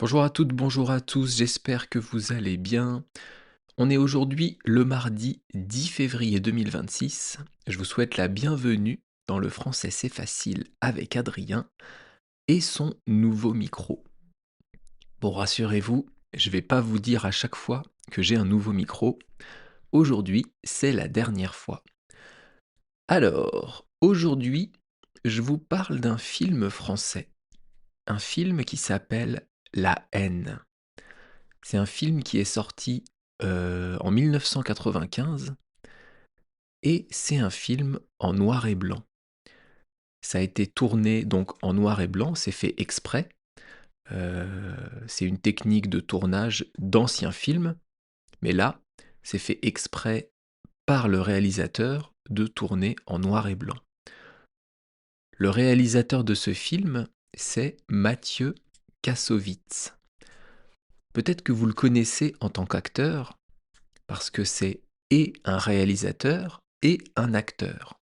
Bonjour à toutes, bonjour à tous, j'espère que vous allez bien. On est aujourd'hui le mardi 10 février 2026. Je vous souhaite la bienvenue dans le français c'est facile avec Adrien et son nouveau micro. Bon, rassurez-vous, je vais pas vous dire à chaque fois que j'ai un nouveau micro. Aujourd'hui, c'est la dernière fois. Alors, aujourd'hui, je vous parle d'un film français. Un film qui s'appelle La haine. C'est un film qui est sorti en 1995 et c'est un film en noir et blanc. Ça a été tourné donc en noir et blanc, c'est fait exprès. C'est une technique de tournage d'anciens films, mais là, c'est fait exprès par le réalisateur de tourner en noir et blanc. Le réalisateur de ce film, c'est Mathieu Kassovitz. Peut-être que vous le connaissez en tant qu'acteur, parce que c'est et un réalisateur et un acteur.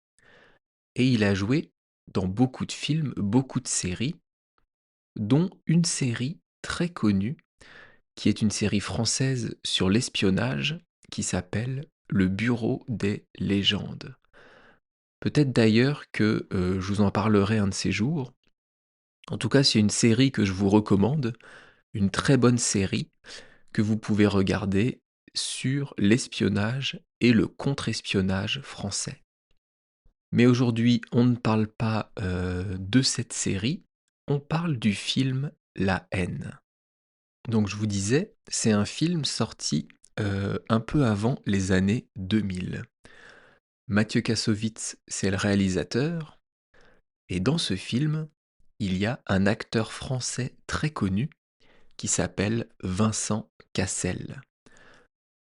Et il a joué dans beaucoup de films, beaucoup de séries, dont une série très connue, qui est une série française sur l'espionnage, qui s'appelle Le Bureau des légendes. Peut-être d'ailleurs que je vous en parlerai un de ces jours. En tout cas, c'est une série que je vous recommande, une très bonne série que vous pouvez regarder sur l'espionnage et le contre-espionnage français. Mais aujourd'hui, on ne parle pas de cette série, on parle du film La haine. Donc je vous disais, c'est un film sorti un peu avant les années 2000. Mathieu Kassovitz, c'est le réalisateur, et dans ce film, il y a un acteur français très connu qui s'appelle Vincent Cassel.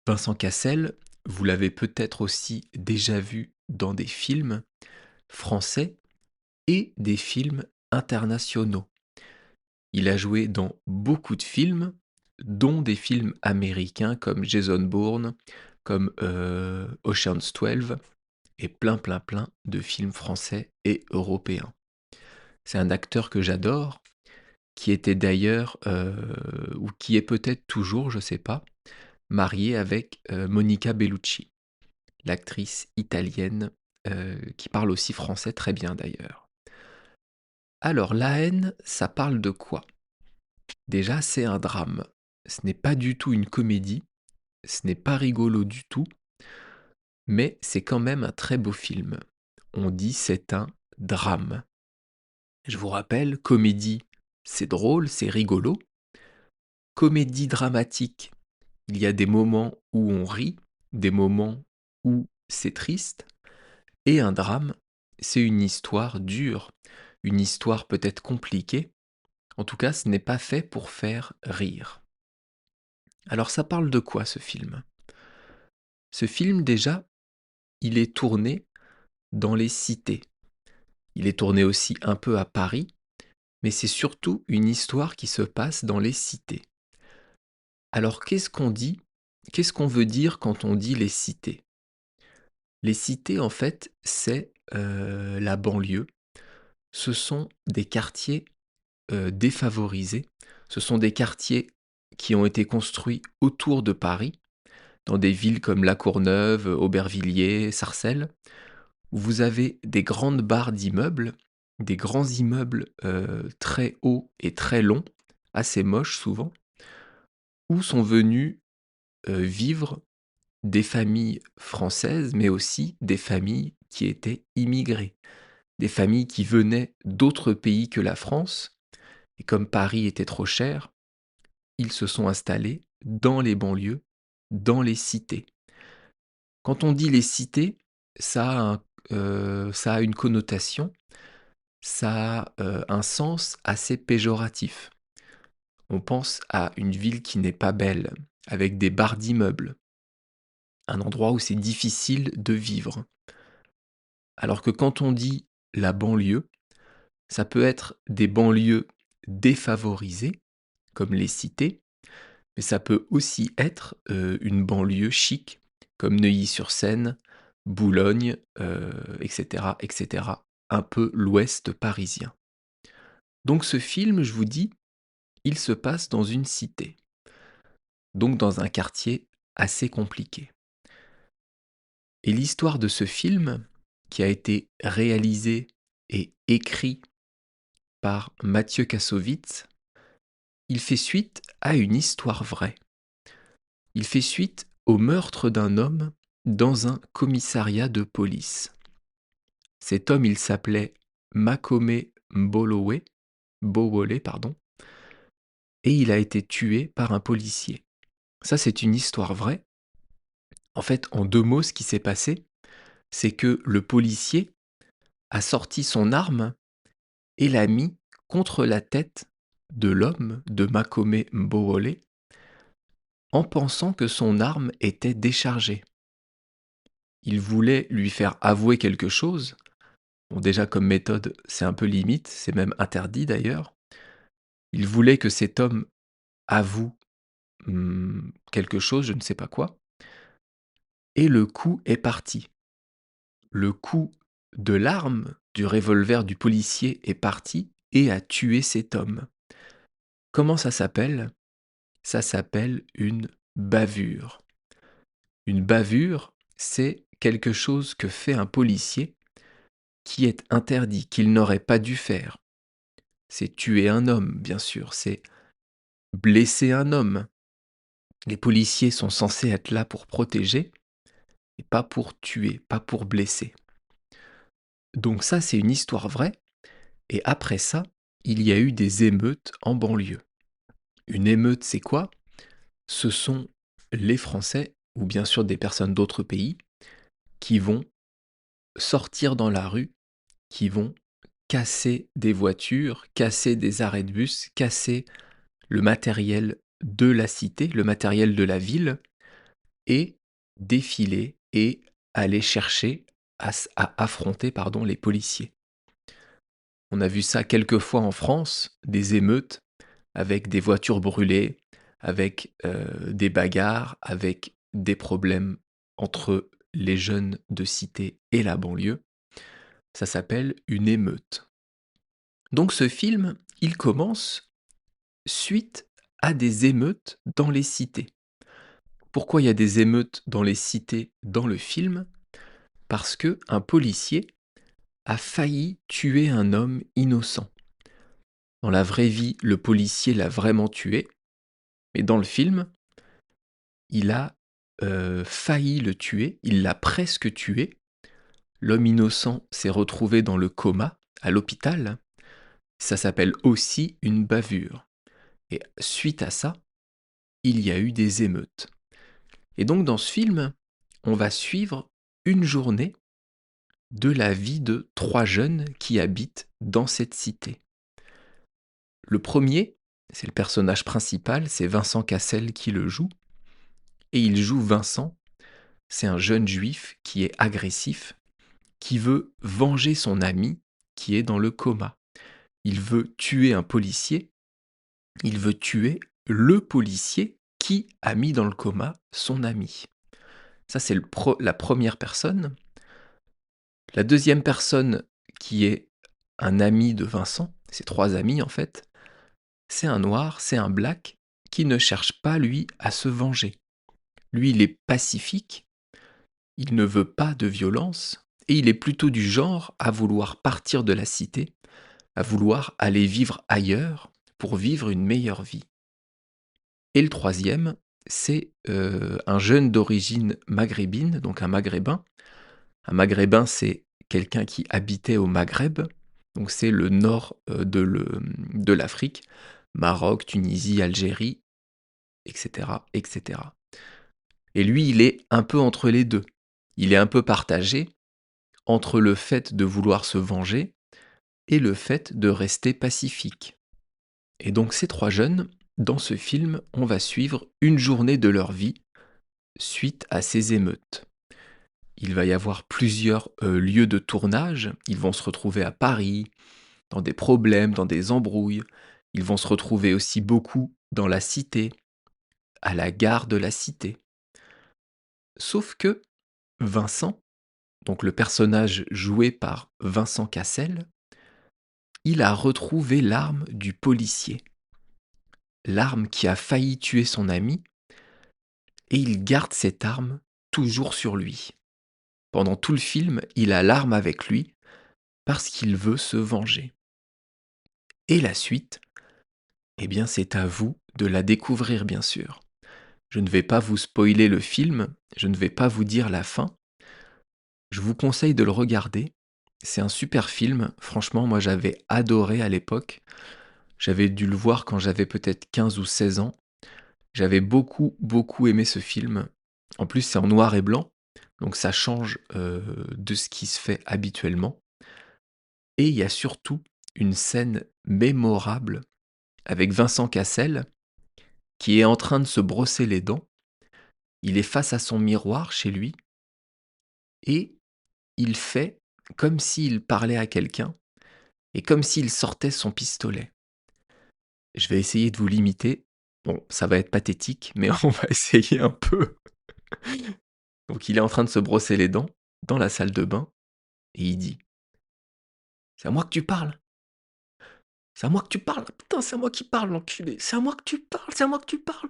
Vincent Cassel, vous l'avez peut-être aussi déjà vu dans des films français et des films internationaux. Il a joué dans beaucoup de films, dont des films américains comme Jason Bourne, comme Ocean's 12, et plein de films français et européens. C'est un acteur que j'adore, qui était d'ailleurs, ou qui est peut-être toujours, je ne sais pas, marié avec Monica Bellucci, l'actrice italienne qui parle aussi français très bien d'ailleurs. Alors, La haine, ça parle de quoi? Déjà, c'est un drame. Ce n'est pas du tout une comédie, ce n'est pas rigolo du tout, mais c'est quand même un très beau film. On dit c'est un drame. Je vous rappelle, comédie, c'est drôle, c'est rigolo. Comédie dramatique, il y a des moments où on rit, des moments où c'est triste. Et un drame, c'est une histoire dure, une histoire peut-être compliquée. En tout cas, ce n'est pas fait pour faire rire. Alors ça parle de quoi ce film? Ce film déjà, il est tourné dans les cités. Il est tourné aussi un peu à Paris, mais c'est surtout une histoire qui se passe dans les cités. Alors qu'est-ce qu'on dit? Qu'est-ce qu'on veut dire quand on dit les cités? Les cités, en fait, c'est la banlieue. Ce sont des quartiers défavorisés. Ce sont des quartiers qui ont été construits autour de Paris, dans des villes comme La Courneuve, Aubervilliers, Sarcelles, où vous avez des grandes barres d'immeubles, des grands immeubles très hauts et très longs, assez moches souvent, où sont venus vivre des familles françaises, mais aussi des familles qui étaient immigrées, des familles qui venaient d'autres pays que la France, et comme Paris était trop cher, ils se sont installés dans les banlieues, dans les cités. Quand on dit les cités, ça a une connotation, ça a un sens assez péjoratif. On pense à une ville qui n'est pas belle, avec des barres d'immeubles, un endroit où c'est difficile de vivre. Alors que quand on dit la banlieue, ça peut être des banlieues défavorisées, comme les cités, mais ça peut aussi être une banlieue chic, comme Neuilly-sur-Seine, Boulogne, etc., etc., un peu l'ouest parisien. Donc ce film, je vous dis, il se passe dans une cité, donc dans un quartier assez compliqué. Et l'histoire de ce film, qui a été réalisé et écrit par Mathieu Kassovitz, il fait suite à une histoire vraie. Il fait suite au meurtre d'un homme dans un commissariat de police. Cet homme, il s'appelait Makome Bowole, pardon, et il a été tué par un policier. Ça, c'est une histoire vraie. En fait, en 2 mots, ce qui s'est passé, c'est que le policier a sorti son arme et l'a mis contre la tête de l'homme, de Makome Mbowole, en pensant que son arme était déchargée. Il voulait lui faire avouer quelque chose. Bon, déjà comme méthode, c'est un peu limite, c'est même interdit d'ailleurs. Il voulait que cet homme avoue quelque chose, je ne sais pas quoi, et le coup est parti. Le coup de l'arme, du revolver du policier est parti et a tué cet homme. Comment ça s'appelle? Ça s'appelle une bavure. Une bavure, c'est quelque chose que fait un policier qui est interdit, qu'il n'aurait pas dû faire. C'est tuer un homme, bien sûr, c'est blesser un homme. Les policiers sont censés être là pour protéger et pas pour tuer, pas pour blesser. Donc ça, c'est une histoire vraie. Et après ça, il y a eu des émeutes en banlieue. Une émeute, c'est quoi? Ce sont les Français, ou bien sûr des personnes d'autres pays, qui vont sortir dans la rue, qui vont casser des voitures, casser des arrêts de bus, casser le matériel de la cité, le matériel de la ville, et défiler et aller chercher à affronter les policiers. On a vu ça quelques fois en France, des émeutes avec des voitures brûlées, avec des bagarres, avec des problèmes entre les jeunes de cité et la banlieue. Ça s'appelle une émeute. Donc ce film, il commence suite à des émeutes dans les cités. Pourquoi il y a des émeutes dans les cités dans le film? Parce que un policier a failli tuer un homme innocent. Dans la vraie vie, le policier l'a vraiment tué, mais dans le film, il a failli le tuer, il l'a presque tué. L'homme innocent s'est retrouvé dans le coma, à l'hôpital. Ça s'appelle aussi une bavure. Et suite à ça, il y a eu des émeutes. Et donc dans ce film, on va suivre une journée de la vie de 3 jeunes qui habitent dans cette cité. Le premier, c'est le personnage principal, c'est Vincent Cassel qui le joue. Et il joue Vincent, c'est un jeune juif qui est agressif, qui veut venger son ami qui est dans le coma. Il veut tuer un policier, il veut tuer le policier qui a mis dans le coma son ami. Ça, c'est la première personne. La deuxième personne, qui est un ami de Vincent, c'est 3 amis en fait, c'est un noir, c'est un black, qui ne cherche pas, lui, à se venger. Lui, il est pacifique, il ne veut pas de violence, et il est plutôt du genre à vouloir partir de la cité, à vouloir aller vivre ailleurs pour vivre une meilleure vie. Et le troisième, c'est un jeune d'origine maghrébine, donc un maghrébin. Un maghrébin, c'est quelqu'un qui habitait au Maghreb, donc c'est le nord de l'Afrique, Maroc, Tunisie, Algérie, etc., etc. Et lui, il est un peu entre les deux. Il est un peu partagé entre le fait de vouloir se venger et le fait de rester pacifique. Et donc ces 3 jeunes, dans ce film, on va suivre une journée de leur vie suite à ces émeutes. Il va y avoir plusieurs lieux de tournage. Ils vont se retrouver à Paris, dans des problèmes, dans des embrouilles. Ils vont se retrouver aussi beaucoup dans la cité, à la gare de la cité. Sauf que Vincent, donc le personnage joué par Vincent Cassel, il a retrouvé l'arme du policier. l'arme qui a failli tuer son ami, et il garde cette arme toujours sur lui. Pendant tout le film, il a l'arme avec lui parce qu'il veut se venger. Et la suite, eh bien c'est à vous de la découvrir bien sûr. Je ne vais pas vous spoiler le film, je ne vais pas vous dire la fin. Je vous conseille de le regarder. C'est un super film. Franchement, moi j'avais adoré à l'époque. J'avais dû le voir quand j'avais peut-être 15 ou 16 ans. J'avais beaucoup, beaucoup aimé ce film. En plus, c'est en noir et blanc, donc ça change de ce qui se fait habituellement. Et il y a surtout une scène mémorable avec Vincent Cassel qui est en train de se brosser les dents. Il est face à son miroir chez lui et il fait comme s'il parlait à quelqu'un et comme s'il sortait son pistolet. Je vais essayer de vous l'imiter. Bon, ça va être pathétique, mais on va essayer un peu. Donc il est en train de se brosser les dents dans la salle de bain et il dit: «C'est à moi que tu parles? C'est à moi que tu parles? Putain, c'est à moi qui parle, l'enculé! C'est à moi que tu parles, c'est à moi que tu parles!»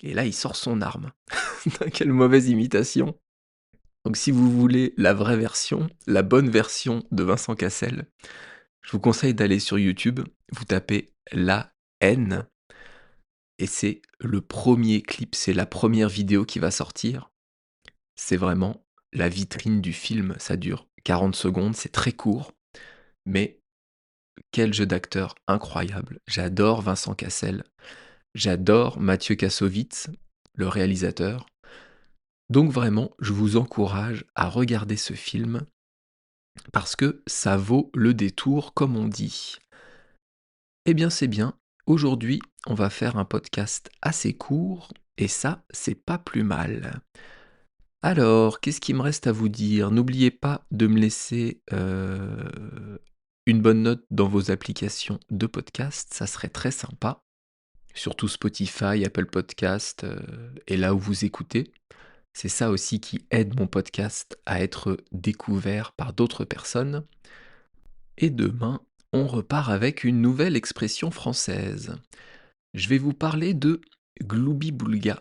Et là, il sort son arme. Quelle mauvaise imitation. Donc si vous voulez la vraie version, la bonne version de Vincent Cassel, je vous conseille d'aller sur YouTube, vous tapez «La haine» et c'est le premier clip, c'est la première vidéo qui va sortir. C'est vraiment la vitrine du film, ça dure 40 secondes, c'est très court, mais quel jeu d'acteur incroyable. J'adore Vincent Cassel, j'adore Mathieu Kassovitz, le réalisateur. Donc vraiment, je vous encourage à regarder ce film parce que ça vaut le détour, comme on dit. Eh bien, c'est bien. Aujourd'hui, on va faire un podcast assez court et ça, c'est pas plus mal. Alors, qu'est-ce qu'il me reste à vous dire? N'oubliez pas de me laisser une bonne note dans vos applications de podcast, ça serait très sympa. Surtout Spotify, Apple Podcast et là où vous écoutez. C'est ça aussi qui aide mon podcast à être découvert par d'autres personnes. Et demain, on repart avec une nouvelle expression française. Je vais vous parler de gloubi-boulga.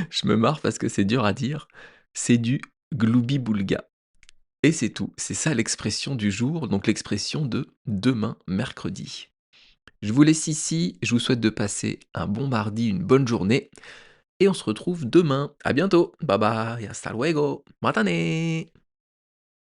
Je me marre parce que c'est dur à dire. C'est du gloubi-boulga. Et c'est tout. C'est ça l'expression du jour, donc l'expression de demain, mercredi. Je vous laisse ici. Je vous souhaite de passer un bon mardi, une bonne journée. Et on se retrouve demain. À bientôt. Bye bye. Hasta luego. Matane.